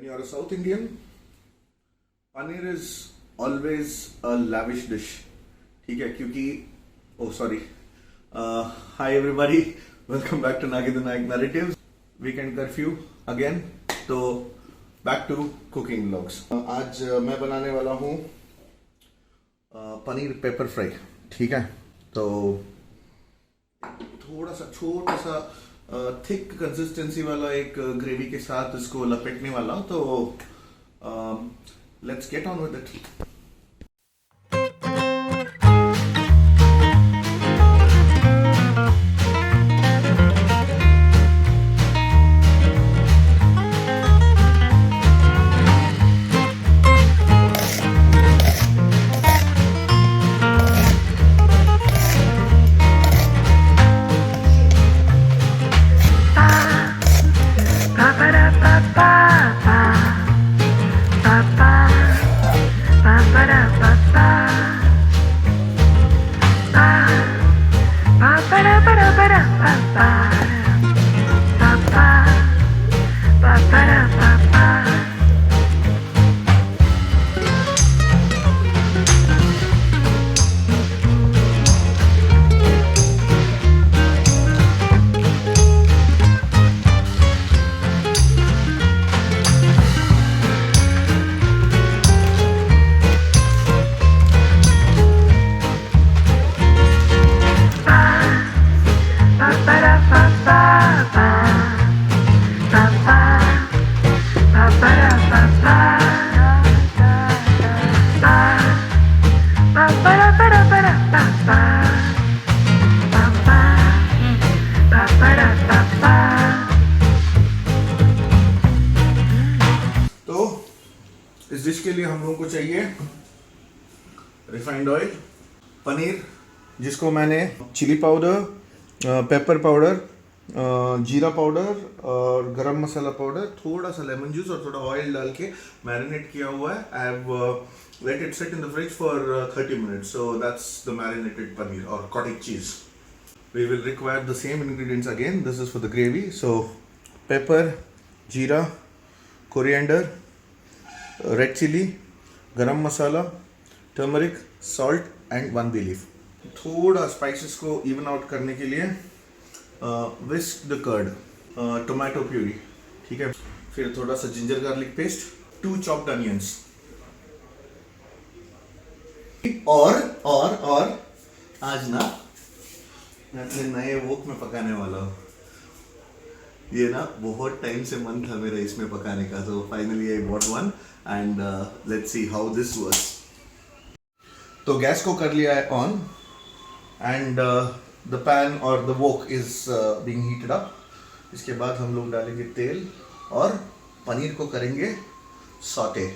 When you are a South Indian, paneer is always a lavish dish. ठीक है क्योंकि hi everybody, welcome back to Nagendra Nayak narratives. Weekend curfew again, तो back to cooking vlogs. आज मैं बनाने वाला हूँ पनीर पेपर फ्राई. ठीक है, तो थोड़ा सा छोटा सा थिक कंसिस्टेंसी वाला एक ग्रेवी के साथ इसको लपेटने वाला हूं. तो let's get on with it. इस डिश के लिए हम लोगों को चाहिए रिफाइंड ऑयल, पनीर जिसको मैंने chilli powder, pepper powder, jeera powder और गरम मसाला पाउडर, थोड़ा सा लेमन जूस और थोड़ा ऑयल डाल के मैरिनेट किया हुआ है. I have let it set in the fridge for 30 minutes. So that's the marinated paneer और cottage cheese. We will require the same ingredients again. This is for the gravy. So pepper, jeera, coriander, red chilli, garam masala, turmeric, salt and 1 bay leaf. थोड़ा spices को even out करने के लिए whisk the curd, tomato puree. ठीक है, फिर थोड़ा सा ginger garlic paste, 2 chopped onions और आज ना मैं अपने नए वोक में पकाने वाला हूँ. ये ना बहुत टाइम से मन था मेरा इसमें पकाने का. तो finally I bought one and let's see how this works. तो गैस को कर लिया है ऑन एंड द पैन और the woke is being heated up. इसके बाद हम लोग डालेंगे तेल और पनीर को करेंगे saute.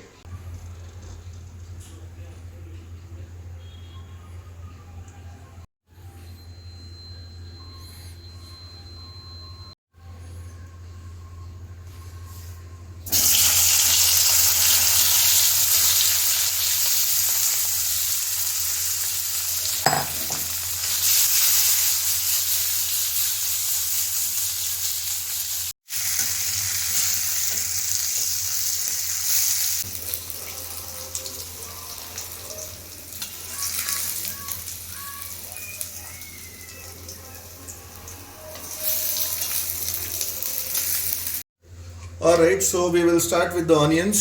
Alright, so we will start with the onions.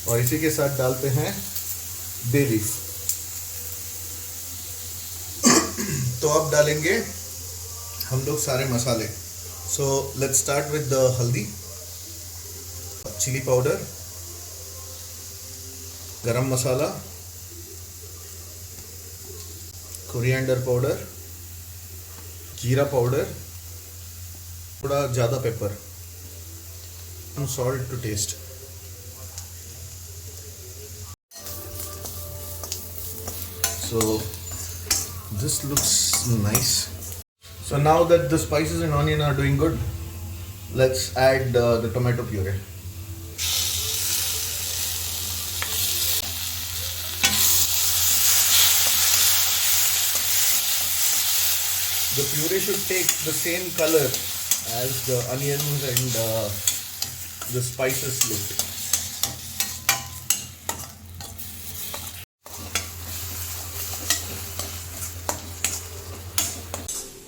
और इसी के साथ डालते हैं बे लीफ. तो अब डालेंगे हम लोग सारे मसाले. So let's start with the haldi, chilli powder, garam masala, coriander powder, jeera powder, थोड़ा ज़्यादा pepper, salt to taste. So this looks nice. So now that the spices and onion are doing good, let's add the tomato puree. The puree should take the same color as the onions and the spices look.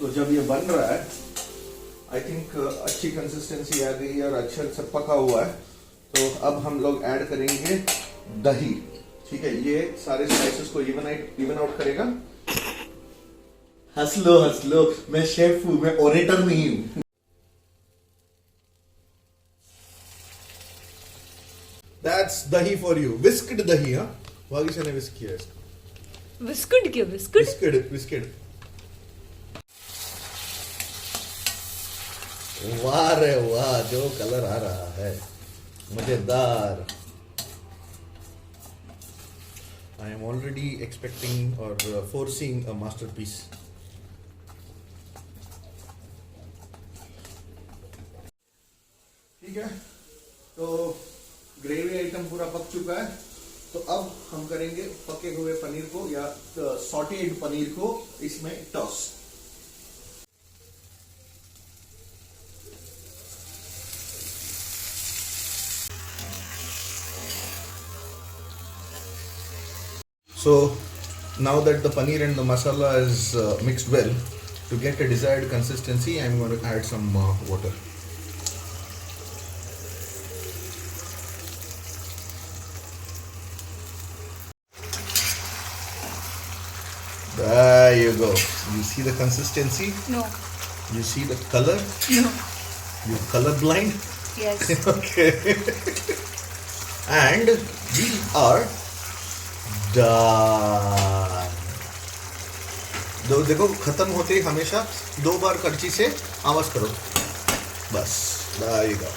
तो जब ये बन रहा है, I think अच्छी consistency आ गई और अच्छे से पका हुआ है, तो अब हम लोग ऐड करेंगे दही. ठीक है, ये सारे स्पाइसेस को इवन आउट करेगा. हंस लो, मैं शेफ हूं, मैं ओरेटर नहीं हूं. That's dahi for you. Whisked dahi, हाँ? वागिशा ने whisk किया इसको. बिस्कुट क्यों? Biscuit Whisked. वाह रे वाह, जो कलर आ रहा है, मजेदार. I am already expecting or foreseeing a masterpiece. ठीक है, तो ग्रेवी आइटम पूरा पक चुका है. तो अब हम करेंगे पके हुए पनीर को या सॉटेड पनीर को इसमें toss. So now that the paneer and the masala is mixed well, to get a desired consistency, I am going to add some water. There you go. You see the consistency? No. You see the color? No. You colorblind? Yes. Okay. And we are done. देखो, खत्म होते ही हमेशा 2 बार करची से आवाज करो. बस, there you go.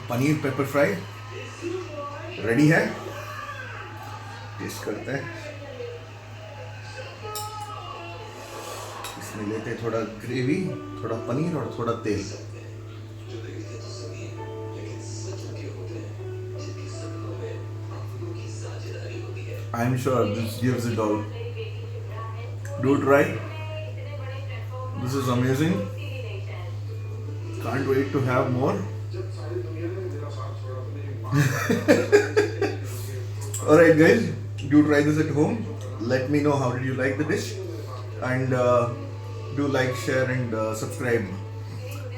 Paneer paper fry ready है. टेस्ट करते हैं. इसमें लेते हैं थोड़ा ग्रेवी, थोड़ा पनीर और थोड़ा तेल. I am sure this gives it all. Do try. This is amazing. Can't wait to have more. Alright guys, do try this at home. Let me know how did you like the dish, and do like, share and subscribe.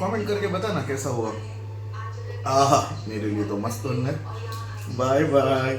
Comment करके बताना कैसा हुआ. मेरे लिए तो मस्त है. Bye bye.